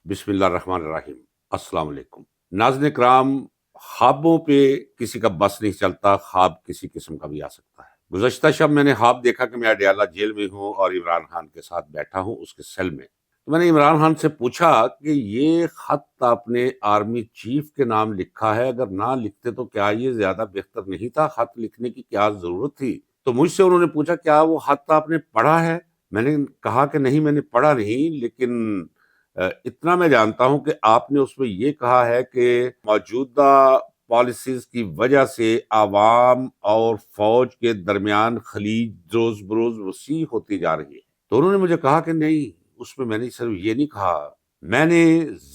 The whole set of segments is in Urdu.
بسم اللہ الرحمن الرحیم۔ السلام علیکم ناظرین کرام، خوابوں پہ کسی کا بس نہیں چلتا، خواب کسی قسم کا بھی آ سکتا ہے۔ گزشتہ شب میں نے خواب دیکھا کہ میں اڈیالہ جیل میں ہوں اور عمران خان کے ساتھ بیٹھا ہوں اس کے سیل میں۔ تو میں نے عمران خان سے پوچھا کہ یہ خط آپ نے آرمی چیف کے نام لکھا ہے، اگر نہ لکھتے تو کیا یہ زیادہ بہتر نہیں تھا؟ خط لکھنے کی کیا ضرورت تھی؟ تو مجھ سے انہوں نے پوچھا کیا وہ خط آپ نے پڑھا ہے؟ میں نے کہا کہ نہیں، میں نے پڑھا نہیں، لیکن اتنا میں جانتا ہوں کہ آپ نے اس میں یہ کہا ہے کہ موجودہ پالیسیز کی وجہ سے عوام اور فوج کے درمیان خلیج روز بروز وسیع ہوتی جا رہی ہے۔ تو انہوں نے مجھے کہا کہ نہیں، اس میں نے صرف یہ نہیں کہا، میں نے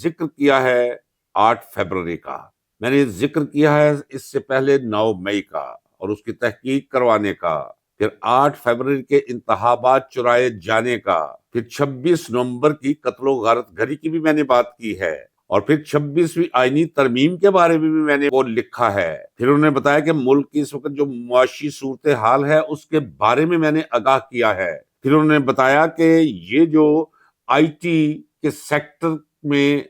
ذکر کیا ہے 8 فروری کا، میں نے ذکر کیا ہے اس سے پہلے 9 مئی کا اور اس کی تحقیق کروانے کا، پھر 8 فروری کے انتخابات چرائے جانے کا، پھر 26 نومبر کی قتل و غارت گری کی بھی میں نے بات کی ہے، اور پھر 26ویں آئینی ترمیم کے بارے میں بھی میں نے وہ لکھا ہے۔ پھر انہوں نے بتایا کہ ملک کی اس وقت جو معاشی صورتحال ہے اس کے بارے میں میں نے آگاہ کیا ہے۔ پھر انہوں نے بتایا کہ یہ جو آئی ٹی کے سیکٹر میں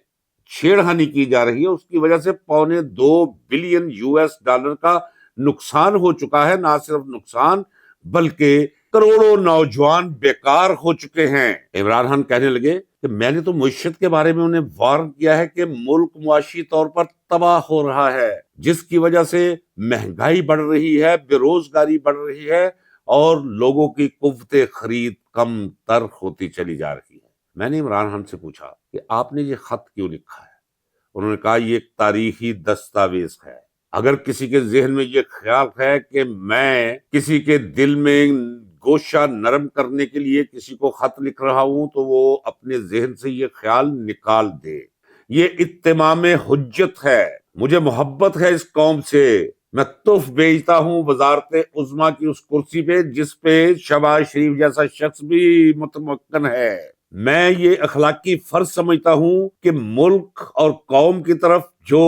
چھیڑخانی کی جا رہی ہے اس کی وجہ سے $2.25 بلین کا نقصان ہو چکا ہے، نہ صرف نقصان بلکہ کروڑوں نوجوان بیکار ہو چکے ہیں۔ عمران خان کہنے لگے کہ میں نے تو معیشت کے بارے میں انہیں وارن کیا ہے کہ ملک معاشی طور پر تباہ ہو رہا ہے، جس کی وجہ سے مہنگائی بڑھ رہی ہے، بے روزگاری بڑھ رہی ہے اور لوگوں کی قوت خرید کم تر ہوتی چلی جا رہی ہے۔ میں نے عمران خان سے پوچھا کہ آپ نے یہ خط کیوں لکھا ہے؟ انہوں نے کہا یہ ایک تاریخی دستاویز ہے۔ اگر کسی کے ذہن میں یہ خیال ہے کہ میں کسی کے دل میں گوشہ نرم کرنے کے لیے کسی کو خط لکھ رہا ہوں تو وہ اپنے ذہن سے یہ خیال نکال دے۔ یہ اتمام حجت ہے، مجھے محبت ہے اس قوم سے، میں تحف بھیجتا ہوں وزارت عظمیٰ کی اس کرسی پہ جس پہ شہباز شریف جیسا شخص بھی متمکن ہے۔ میں یہ اخلاقی فرض سمجھتا ہوں کہ ملک اور قوم کی طرف جو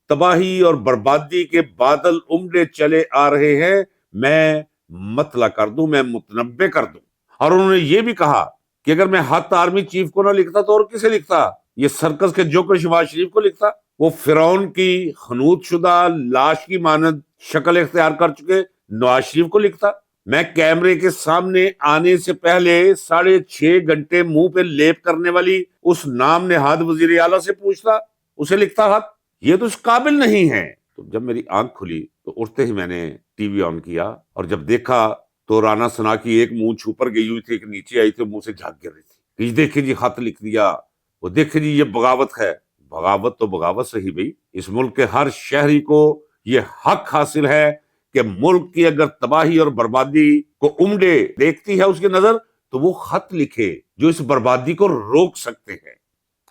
تباہی اور بربادی کے بادل امڈے چلے آ رہے ہیں میں مطلع کر دوں، میں متنبع کر دوں۔ اور انہوں نے یہ بھی کہا کہ اگر میں خط آرمی چیف کو نہ لکھتا تو اور کسے لکھتا؟ یہ سرکس کے جوکر شہباز شریف کو لکھتا؟ وہ فرعون کی خنوط شدہ لاش کی مانند شکل اختیار کر چکے نواز شریف کو لکھتا؟ میں کیمرے کے سامنے آنے سے پہلے 6.5 گھنٹے منہ پہ لیپ کرنے والی اس نام نہاد وزیر اعلیٰ سے پوچھتا، اسے لکھتا خط؟ یہ تو اس قابل نہیں ہے۔ تو جب میری آنکھ کھلی تو اٹھتے ہی میں نے ٹی وی آن کیا اور جب دیکھا تو رانا ثنا کی ایک منہ چھپر گئی ہوئی تھی، ایک نیچے آئی تھی، منہ سے جھاگ گر رہی تھی کہ یہ دیکھیں جی خط لکھ دیا، وہ دیکھیں جی یہ بغاوت ہے۔ بغاوت تو بغاوت صحیح بھئی، اس ملک کے ہر شہری کو یہ حق حاصل ہے کہ ملک کی اگر تباہی اور بربادی کو عمدے دیکھتی ہے اس کی نظر تو وہ خط لکھے جو اس بربادی کو روک سکتے ہیں۔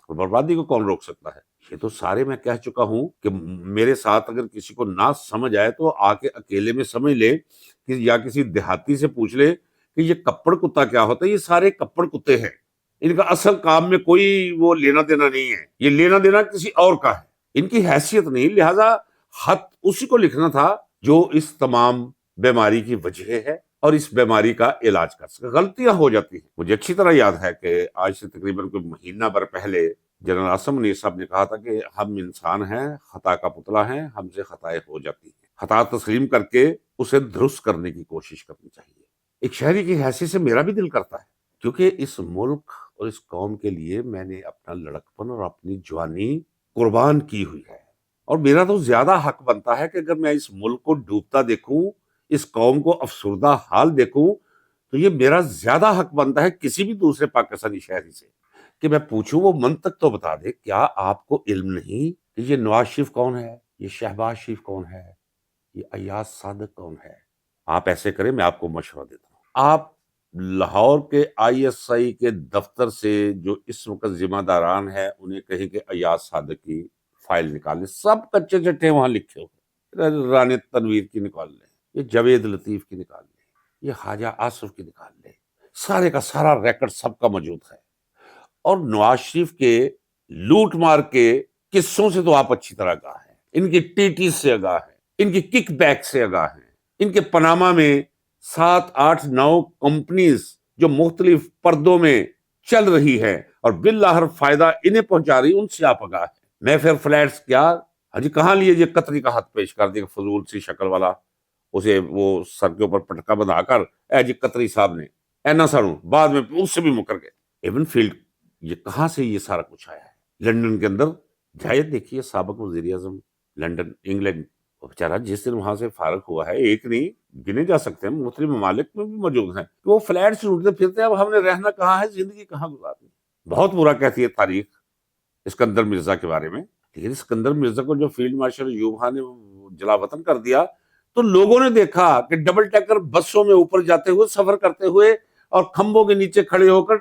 اور بربادی کو کون روک سکتا ہے؟ یہ تو سارے میں کہہ چکا ہوں کہ میرے ساتھ اگر کسی کو نہ سمجھ آئے تو آ کے اکیلے میں سمجھ لے کہ یا کسی دیہاتی سے پوچھ لے کہ یہ کپڑ کتا کیا ہوتا ہے۔ یہ سارے کپڑ کتے ہیں، ان کا اصل کام میں کوئی وہ لینا دینا نہیں ہے، یہ لینا دینا کسی اور کا ہے، ان کی حیثیت نہیں۔ لہذا خط اسی کو لکھنا تھا جو اس تمام بیماری کی وجہ ہے اور اس بیماری کا علاج کر سکے۔ غلطیاں ہو جاتی ہیں، مجھے اچھی طرح یاد ہے کہ آج سے تقریباً کوئی مہینہ بھر پہلے جنرل عاصم منیر صاحب نے کہا تھا کہ ہم انسان ہیں، خطا کا پتلا ہیں، ہم سے خطائیں ہو جاتی ہیں، خطا تسلیم کر کے اسے درست کرنے کی کوشش کرنی چاہیے۔ ایک شہری کی حیثیت سے میرا بھی دل کرتا ہے، کیونکہ اس ملک اور اس قوم کے لیے میں نے اپنا لڑکپن اور اپنی جوانی قربان کی ہوئی ہے، اور میرا تو زیادہ حق بنتا ہے کہ اگر میں اس ملک کو ڈوبتا دیکھوں، اس قوم کو افسردہ حال دیکھوں، تو یہ میرا زیادہ حق بنتا ہے کسی بھی دوسرے پاکستانی شہری سے کہ میں پوچھوں وہ منطق تو بتا دے۔ کیا آپ کو علم نہیں کہ یہ نواز شریف کون ہے، یہ شہباز شریف کون ہے، یہ ایاز صادق کون ہے؟ آپ ایسے کریں، میں آپ کو مشورہ دیتا ہوں، آپ لاہور کے ISI کے دفتر سے جو اس وقت ذمہ داران ہیں انہیں کہیں کہ ایاز صادق کی فائل نکال لیں، سب کچے چٹے وہاں لکھے ہوئے، رانے تنویر کی نکال لیں، یہ جاوید لطیف کی نکال لیں، یہ خواجہ آصف کی نکال لیں، سارے کا سارا ریکارڈ سب کا موجود ہے۔ اور نواز شریف کے لوٹ مار کے قصوں سے تو آپ اچھی طرح آگاہ ہیں، ان کی TT سے آگاہ ہیں، ان کی کک بیک سے آگاہ ہیں، ان کے پاناما میں 7 8 9 کمپنیز جو مختلف پردوں میں چل رہی ہے اور بالآخر فائدہ انہیں پہنچا رہی ان سے آپ آگاہ ہے. میں پھر فلیٹس کیا جی کہاں لیے یہ قطری کا ہاتھ پیش کر دیا فضول سی شکل والا, اسے وہ سر کے اوپر پٹکا بندھا کر اے جی قطری صاحب نے اینا سروں, بعد میں اس سے بھی مکر گئے. ایون فیلڈ یہ کہاں سے یہ سارا کچھ آیا ہے؟ لنڈن کے اندر جائے دیکھیے سابق وزیر اعظم لنڈن انگلینڈ, وہ بیچارہ جس دن وہاں سے فارغ ہوا ہے, ایک نہیں گنے جا سکتے ہیں, مختلف ممالک میں بھی موجود ہیں, کہ وہ فلیٹ سے اٹھتے پھرتے ہیں. اب ہم نے رہنا کہاں ہے, زندگی کہاں گزارنی. بہت برا کہتی ہے تاریخ اسکندر مرزا کے بارے میں, لیکن اسکندر مرزا کو جو فیلڈ مارشل ایوب خان نے جلا وطن کر دیا تو لوگوں نے دیکھا کہ ڈبل ٹیکر بسوں میں اوپر جاتے ہوئے سفر کرتے ہوئے اور کھمبوں کے نیچے کھڑے ہو کر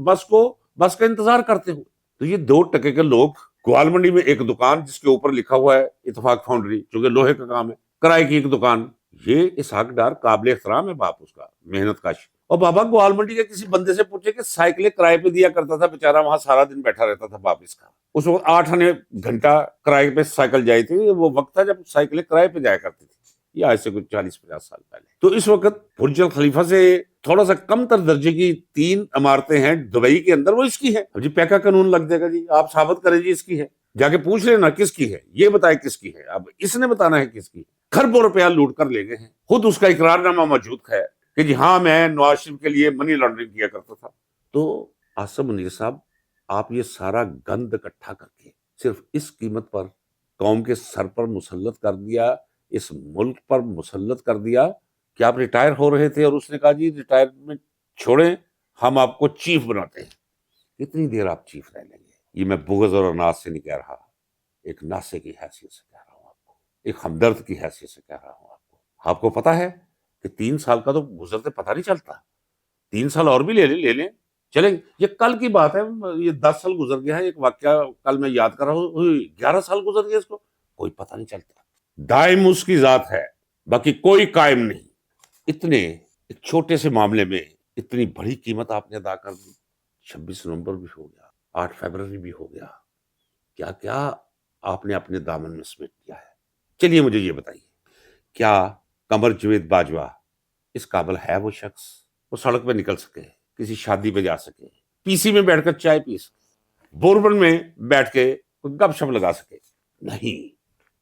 بس کا انتظار کرتے ہوئے. تو یہ 2 ٹکے کے لوگ گوال منڈی میں ایک دکان جس کے اوپر لکھا ہوا ہے اتفاق فاؤنڈری, چونکہ لوہے کا کام ہے, کرائے کی ایک دکان. یہ اسحاق ڈار قابل احترام ہے باپ, اس کا محنت کش. اور بابا گوال منڈی کے کسی بندے سے پوچھے کہ سائیکلیں کرائے پہ دیا کرتا تھا, بیچارہ وہاں سارا دن بیٹھا رہتا تھا باپ اس کا. اس وقت 8 آنے گھنٹہ کرائے پہ سائیکل جائی تھی, وہ وقت تھا جب سائیکلیں کرائے پہ جایا کرتی تھی, یہ آج سے کچھ 40-50 سال پہلے. تو اس وقت برج خلیفہ سے تھوڑا سا کم تر درجے کی 3 عمارتیں ہیں دبئی کے اندر, وہ اس کی ہے. اب جی پیکا قانون لگ جائے گا جی, آپ ثابت کریں جی اس کی ہے, جا کے پوچھ لینا کس کی ہے, یہ بتائے کس کی ہے. اب اس نے بتانا ہے کس کی. کھربوں روپیہ لوٹ کر لے گئے ہیں, خود اس کا اقرار نامہ موجود ہے کہ جی ہاں میں نواز شریف کے لیے منی لانڈرنگ کیا کرتا تھا. تو آصف منیر صاحب, آپ یہ سارا گند اکٹھا کر کے صرف اس قیمت پر قوم کے سر پر مسلط کر دیا, اس ملک پر مسلط کر دیا کہ آپ ریٹائر ہو رہے تھے اور اس نے کہا جی ریٹائرمنٹ چھوڑیں, ہم آپ کو چیف بناتے ہیں. کتنی دیر آپ چیف رہ لیں گے؟ یہ میں بغض اور اناج سے نہیں کہہ رہا, ایک ناسے کی حیثیت سے کہہ رہا ہوں آپ کو, ایک ہمدرد کی حیثیت سے کہہ رہا ہوں آپ کو. آپ کو پتا ہے کہ 3 سال کا تو گزرتے پتہ نہیں چلتا, 3 سال اور بھی لے لیں چلیں. یہ کل کی بات ہے, یہ 10 سال گزر گیا ہے. ایک واقعہ کل میں یاد کر رہا ہوں, 11 سال گزر گیا اس کو, کوئی پتہ نہیں چلتا. دائم اس کی ذات ہے, باقی کوئی قائم نہیں. اتنے ایک چھوٹے سے معاملے میں اتنی بڑی قیمت آپ نے ادا کر دی. 26 نومبر بھی ہو گیا, 8 فروری بھی ہو گیا, کیا کیا آپ نے اپنے دامن میں سمیٹ دیا ہے. چلیے مجھے یہ بتائیے, کیا قمر جاوید باجوہ اس قابل ہے وہ شخص, وہ سڑک پہ نکل سکے, کسی شادی پہ جا سکے, پی سی میں بیٹھ کر چائے پی سکے, بوربن میں بیٹھ کے گپ شپ لگا سکے؟ نہیں.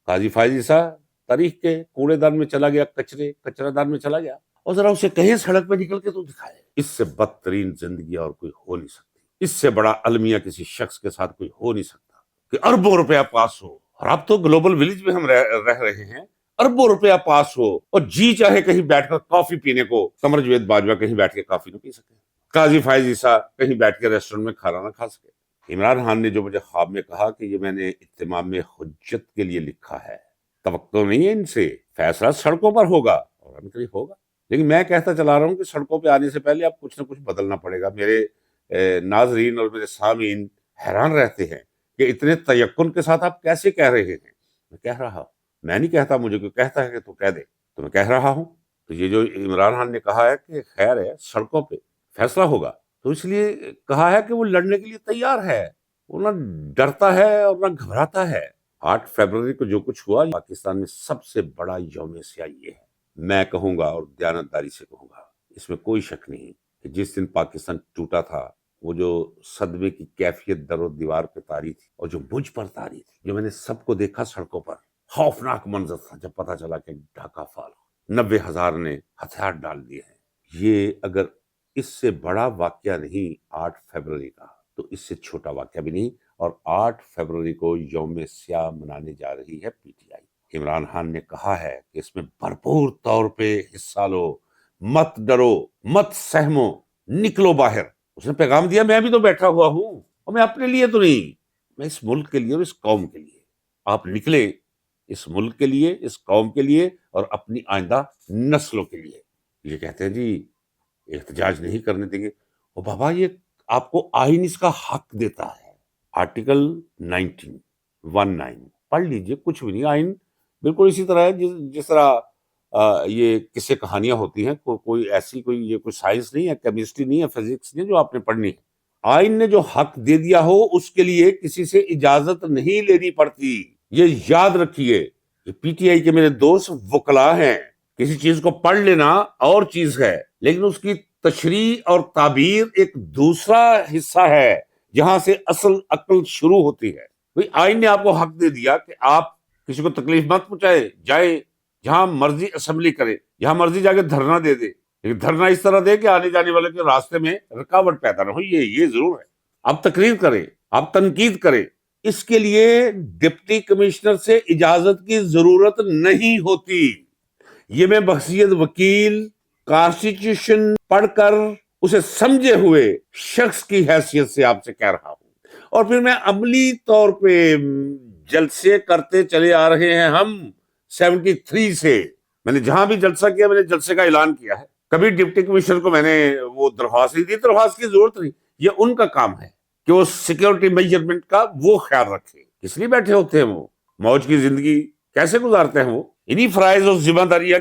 قاضی فائز عیسیٰ تاریخ کے کوڑے دان میں چلا گیا, کچرا دان میں چلا گیا, اور ذرا اسے کہیں سڑک پہ نکل کے تو دکھائے. اس سے بدترین زندگی اور کوئی ہو نہیں سکتی, اس سے بڑا المیہ کسی شخص کے ساتھ کوئی ہو نہیں سکتا کہ اربوں روپیہ پاس ہو. اور اب تو گلوبل ولیج میں ہم رہ رہے ہیں, اربوں روپیہ پاس ہو اور جی چاہے کہیں بیٹھ کر کافی پینے کو قمر جاوید باجوہ کہیں بیٹھ کے کافی نہ پی سکے, قاضی فائز عیسیٰ کہیں بیٹھ کے ریسٹورنٹ میں کھانا نہ کھا سکے. عمران خان نے جو مجھے خواب میں کہا کہ یہ میں نے اتمام حجت کے لیے لکھا ہے, توقع نہیں ہے ان سے, فیصلہ سڑکوں پر ہوگا اور ہم کہیں ہوگا. لیکن میں کہتا چلا رہا ہوں کہ سڑکوں پہ آنے سے پہلے اب کچھ نہ کچھ بدلنا پڑے گا. میرے ناظرین اور میرے سامعین حیران رہتے ہیں کہ اتنے تیقن کے ساتھ آپ کیسے کہہ رہے ہیں. میں کہہ رہا ہوں, میں نہیں کہتا, مجھے کوئی کہتا ہے کہ تو کہہ دے, تو میں کہہ رہا ہوں. تو یہ جو عمران خان نے کہا ہے کہ خیر ہے سڑکوں پہ فیصلہ ہوگا, تو اس لیے کہا ہے کہ وہ لڑنے کے لیے تیار ہے, وہ نہ ڈرتا ہے اور نہ گھبراتا ہے. 8 فروری کو جو کچھ ہوا پاکستان میں سب سے بڑا یوم سیاہ یہ ہے. میں کہوں گا اور دیانتداری سے کہوں گا, اس میں کوئی شک نہیں کہ جس دن پاکستان ٹوٹا تھا, وہ جو صدمے کی کیفیت در و دیوار پہ تاری تھی اور جو مجھ پر تاری تھی, جو میں نے سب کو دیکھا سڑکوں پر, خوفناک منظر تھا جب پتا چلا کہ ڈھاکہ فال 90,000 نے ہتھیار ڈال دیے ہیں. یہ اگر اس سے بڑا واقعہ نہیں 8 فروری کا, تو اس سے چھوٹا واقعہ بھی نہیں. اور 8 فروری کو یوم سیاہ منانے جا رہی ہے P T I. Imran Khan نے کہا ہے کہ اس میں بھرپور طور پہ حصہ لو, مت ڈرو, مت سہمو, نکلو باہر. اس نے پیغام دیا, میں بھی تو بیٹھا ہوا ہوں, اور میں اپنے لیے تو نہیں, میں اس ملک کے لیے اور اس قوم کے لیے. آپ نکلے اس ملک کے لیے, اس قوم کے لیے اور اپنی آئندہ نسلوں کے لیے. یہ کہتے ہیں جی احتجاج نہیں کرنے دیں گے. اور بابا یہ آپ کو آئین اس کا حق دیتا ہے. آرٹیکل 19 پڑھ لیجئے, کچھ بھی نہیں. آئین بالکل اسی طرح ہے جس طرح یہ قصے کہانیاں ہوتی ہیں, کوئی ایسی یہ کوئی سائنس نہیں ہے, کیمسٹری نہیں ہے, فزکس نہیں ہے جو آپ نے پڑھنی ہے. آئین نے جو حق دے دیا ہو اس کے لیے کسی سے اجازت نہیں لینی پڑتی. یہ یاد رکھیے. یہ پی ٹی آئی کے میرے دوست وکلاء ہیں, کسی چیز کو پڑھ لینا اور چیز ہے, لیکن اس کی تشریح اور تعبیر ایک دوسرا حصہ ہے. جہاں سے اصل عقل شروع ہوتی ہے. بھئی آئین نے آپ کو حق دے دیا کہ آپ کسی کو تکلیف مت پہنچائے، جائے جہاں مرضی اسمبلی کرے، جہاں مرضی جا کے دھرنا دے دے، لیکن دھرنا اس طرح دے کہ آنے جانے والے کے راستے میں رکاوٹ پیدا نہ ہو. یہ ضرور ہے. آپ تقریر کریں، آپ تنقید کریں، اس کے لیے ڈپٹی کمشنر سے اجازت کی ضرورت نہیں ہوتی. یہ میں بحیثیت وکیل کانسٹیٹیوشن پڑھ کر اسے سمجھے ہوئے شخص کی حیثیت سے آپ سے کہہ رہا ہوں. اور پھر میں عملی طور پہ جلسے کرتے چلے آ رہے ہیں ہم 73 سے. میں نے جہاں بھی جلسہ کیا میں نے جلسے کا اعلان کیا ہے. کبھی ڈپٹی کمشنر کو میں نے وہ درخواست نہیں دی، درخواست کی ضرورت نہیں. یہ ان کا کام ہے کہ وہ سیکیورٹی میجرمنٹ کا وہ خیال رکھے. کس لیے بیٹھے ہوتے ہیں وہ؟ موج کی زندگی کیسے گزارتے ہیں وہ؟ انہی فرائض اور ذمہ داریوں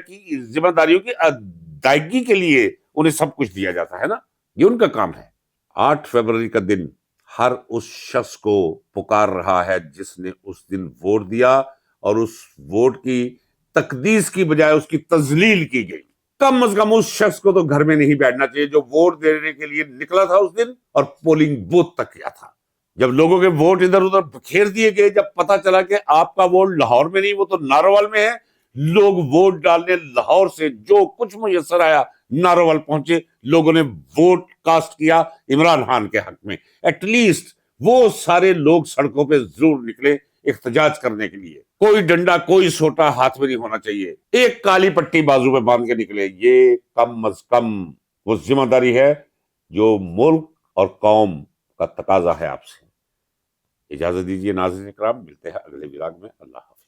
کی ادائیگی کے لیے انہیں سب کچھ دیا جاتا ہے نا. یہ ان کا کام ہے. 8 فروری کا دن ہر اس شخص کو پکار رہا ہے جس نے اس دن ووٹ دیا اور اس ووٹ کی تقدیس کی بجائے اس کی تذلیل کی گئی. کم از کم اس شخص کو تو گھر میں نہیں بیٹھنا چاہیے جو ووٹ دینے کے لیے نکلا تھا اس دن اور پولنگ بوتھ تک گیا تھا. جب لوگوں کے ووٹ ادھر ادھر بکھیر دیے گئے، جب پتا چلا کہ آپ کا ووٹ لاہور میں نہیں وہ تو ناروال میں ہے، لوگ ووٹ ڈالنے لاہور سے جو کچھ میسر آیا ناروال پہنچے، لوگوں نے ووٹ کاسٹ کیا عمران خان کے حق میں. ایٹ لیسٹ وہ سارے لوگ سڑکوں پہ ضرور نکلے احتجاج کرنے کے لیے. کوئی ڈنڈا کوئی سوٹا ہاتھ میں نہیں ہونا چاہیے، ایک کالی پٹی بازو پہ باندھ کے نکلے. یہ کم از کم وہ ذمہ داری ہے جو ملک اور قوم کا تقاضا ہے آپ سے. اجازت دیجیے ناظرین اکرام، ملتے ہیں اگلے ولاگ میں. اللہ حافظ.